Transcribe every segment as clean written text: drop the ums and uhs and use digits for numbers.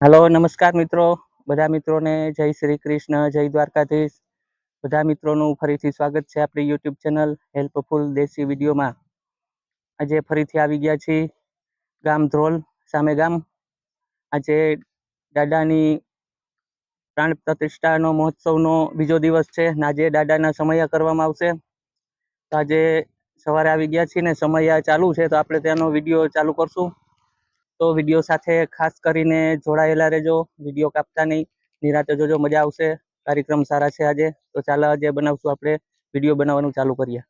Hello नमस्कार मित्रों। બધા મિત્રોને જય શ્રી કૃષ્ણ, જય દ્વારકાધીશ। બધા મિત્રોનું ફરીથી સ્વાગત છે આપણી યુટ્યુબ ચેનલ હેલ્પફુલ દેશી વિડીયોમાં। આજે ફરીથી આવી ગયા છીએ ગામ ધ્રોલ સામે ગામ। આજે દાદાની પ્રાણ પ્રતિષ્ઠાનો મહોત્સવનો બીજો દિવસ છે ને આજે દાદાના સમયા કરવામાં આવશે। તો આજે સવારે આવી ગયા છીએ ને સમયા ચાલુ છે તો આપણે તેનો વિડીયો ચાલુ કરશું। તો વિડીયો સાથે ખાસ કરીને જોડાયેલા રહેજો, વિડીયો કાપતા નહીં, નિરાતે જોજો, મજા આવશે। કાર્યક્રમ સારા છે આજે। તો ચાલો આજે બનાવશું, આપણે વિડીયો બનાવવાનું ચાલુ કરીએ।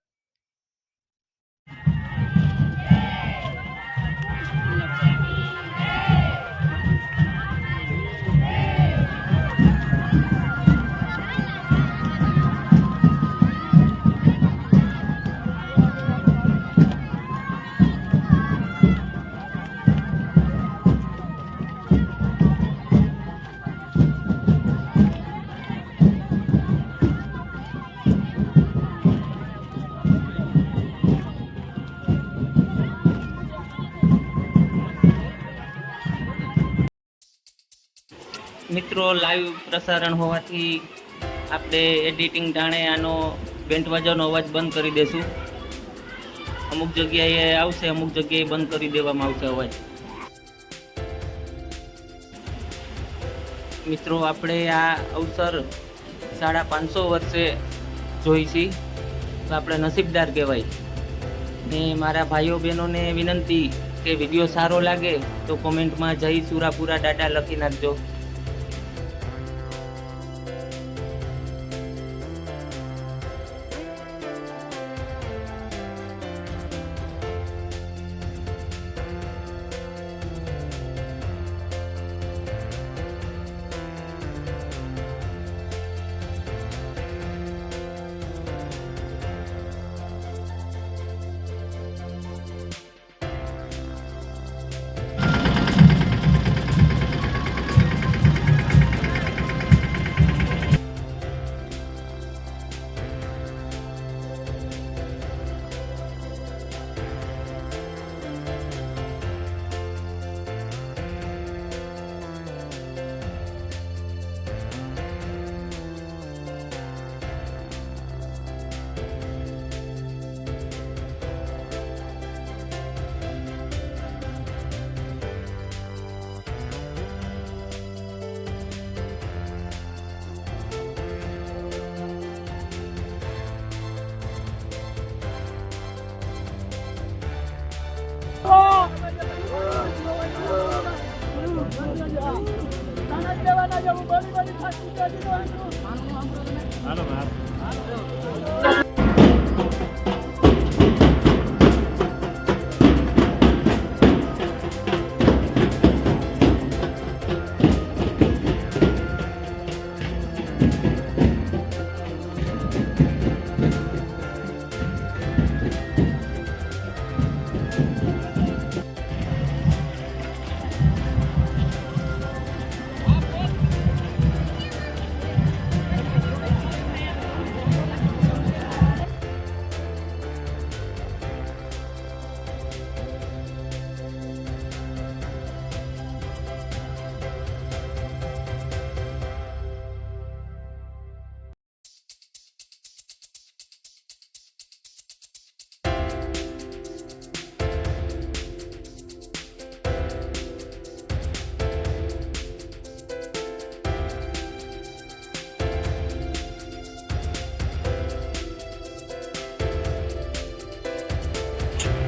મિત્રો લાઈવ પ્રસારણ હોવાથી આપણે એડિટિંગ ટાણે આનો બેન્ડ વાજાનો અવાજ બંધ કરી દેશું। અમુક જગ્યાએ આવશે, અમુક જગ્યાએ બંધ કરી દેવામાં આવશે અવાજ। મિત્રો આપણે આ અવસર 550 વર્ષે જોઈ છીએ તો આપણે નસીબદાર કહેવાય। ને મારા ભાઈઓ બહેનોને વિનંતી કે વિડીયો સારો લાગે તો કોમેન્ટમાં જય સુરાપુરા દાદા લખી નાખજો।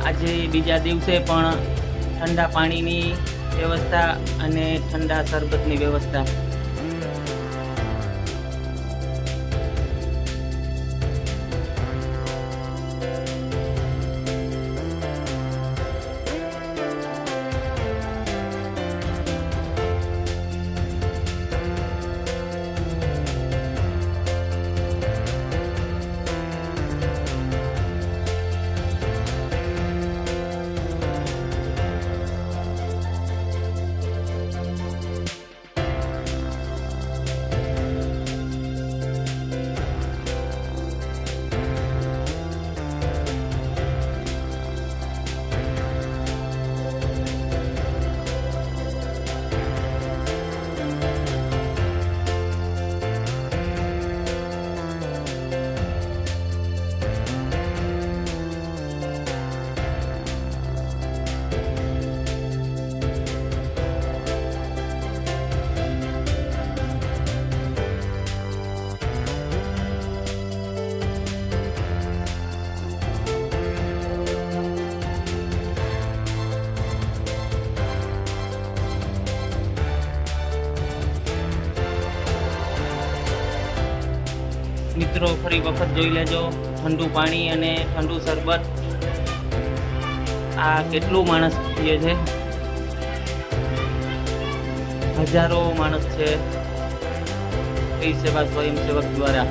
આજે બીજા દિવસે પણ ઠંડા પાણીની વ્યવસ્થા અને ઠંડા શરબતની વ્યવસ્થા। મિત્રો ફરી વખત જોઈ લેજો ઠંડુ પાણી અને ઠંડુ શરબત. આ કેટલું માણસ પીએ છે, હજારો માણસ છે એ સેવા સ્વયંસેવક દ્વારા.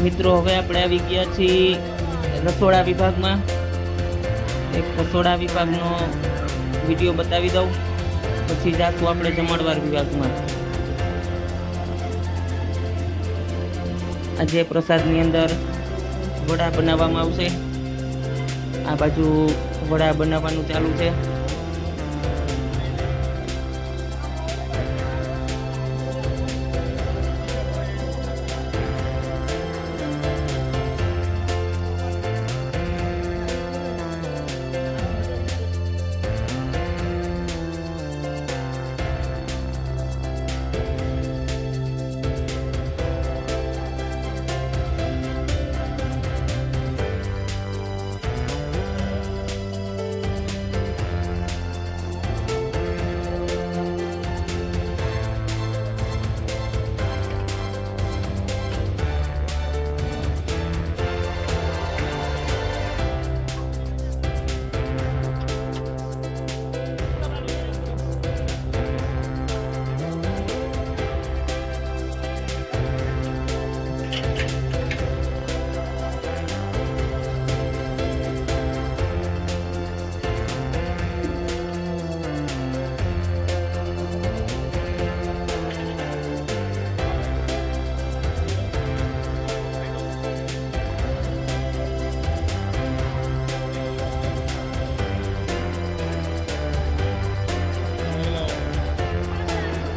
મિત્રો હવે આપણે આવી ગયા છીએ રસોડા વિભાગમાં. એક રસોડા વિભાગનો વિડીયો બતાવી દઉં, પછી જાશું આપણે જમણવાર વિભાગમાં. આજે પ્રસાદની અંદર વડા બનાવવામાં આવશે. આ બાજુ વડા બનાવવાનું ચાલુ છે.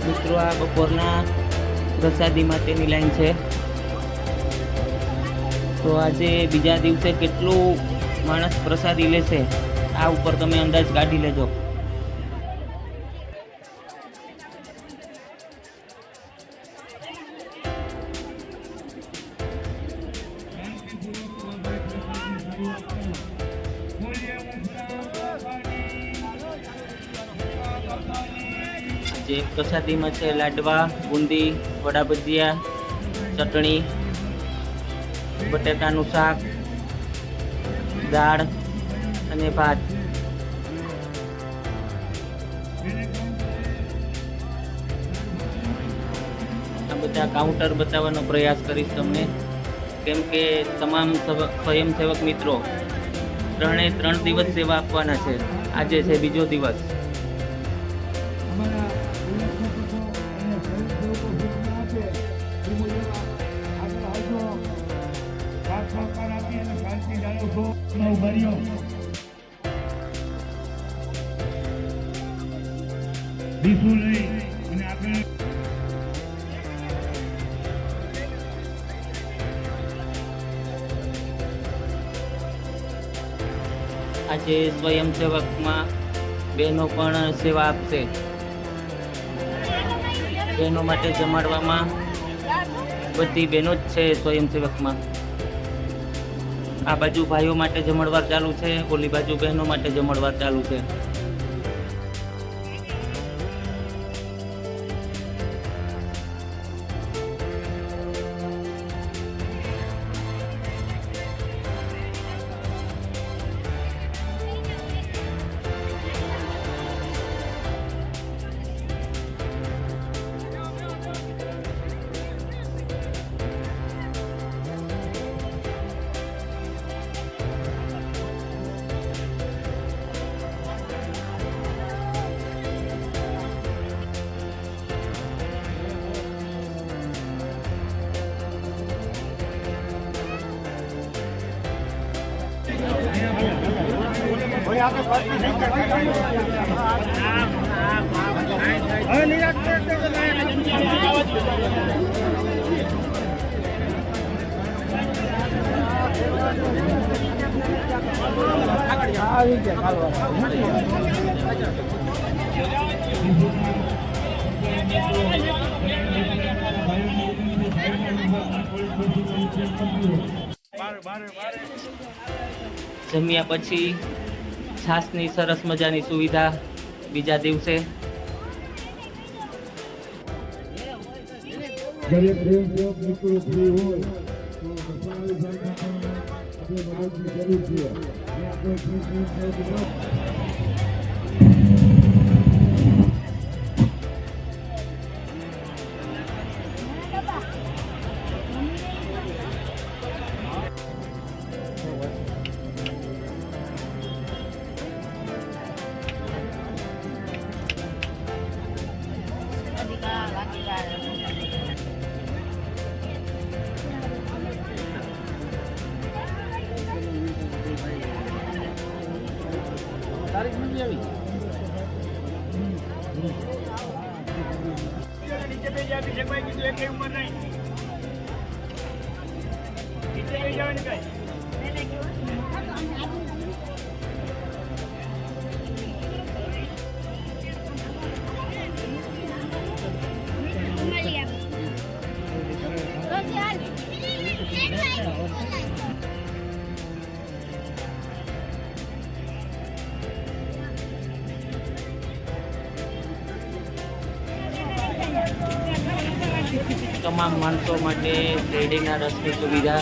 મિત્રો આ બપોરના પ્રસાદી માટેની લાઈન છે. તો આજે બીજા દિવસે કેટલું માણસ પ્રસાદી લેશે આ ઉપર તમે અંદાજ કાઢી લેજો. જે પ્રસાદીમાં છે લાડવા, બુંદી, વડા ભજીયા, ચટણી, બટેટાનું શાક, દાળ અને ભાત. આ બધા કાઉન્ટર બતાવવાનો પ્રયાસ કરીશ તમને, કેમ કે તમામ સ્વયંસેવક મિત્રો 3 દિવસ સેવા આપવાના છે. આજે છે બીજો દિવસ. આજે સ્વયંસેવકમાં બહેનો પણ સેવા આપશે. બહેનો માટે જમાડવામાં બધી બહેનો જ છે સ્વયંસેવકમાં. આ બાજુ ભાઈઓ માટે જમણવાર ચાલુ છે, ઓલી બાજુ બહેનો માટે જમણવાર ચાલુ છે. જમ્યા પછી છાસની સરસ મજાની સુવિધા બીજા દિવસે. દરેક પ્રેમપૂર્વક મિત્રો ફ્રી હોય તો બસવાળી સરકારમાં આપણે મદદની જરૂર છે. તારીખ નથી આવી. નીચે બે જા બીજે કોઈ કીધું એક ઉંમર નહીં. નીચે લઈ જવાની કઈ. તમામ માણસો માટે શેરડીના રસની સુવિધા.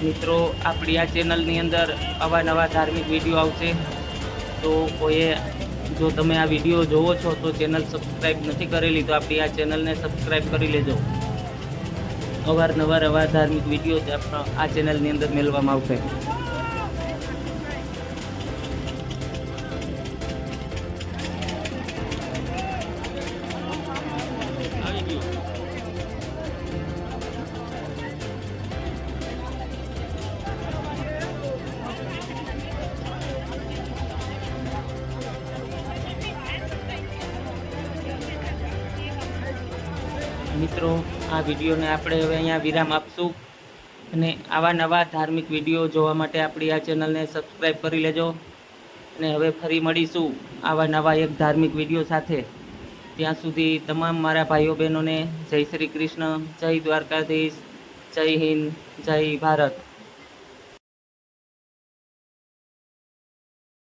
મિત્રો, આપણી આ ચેનલની અંદર અવાનવા ધાર્મિક વિડીયો આવશે, તો કોઈએ જો તમે આ વિડીયો જોવો છો તો ચેનલ સબસ્ક્રાઈબ નથી કરેલી તો આપણી આ ચેનલને સબસ્ક્રાઈબ કરી લેજો. અવારનવાર આવા ધાર્મિક વિડીયો આ ચેનલની અંદર મેળવવામાં આવશે. મિત્રો, આ વિડીયોને આપણે હવે અહીંયા વિરામ આપશું અને આવા નવા ધાર્મિક વિડીયો જોવા માટે આપણી આ ચેનલને સબસ્ક્રાઈબ કરી લેજો. અને હવે ફરી મળીશું આવા નવા એક ધાર્મિક વિડીયો સાથે. ત્યાં સુધી તમામ મારા ભાઈઓ બહેનોને જય શ્રી કૃષ્ણ, જય દ્વારકાધીશ, જય હિન્દ, જય ભારત.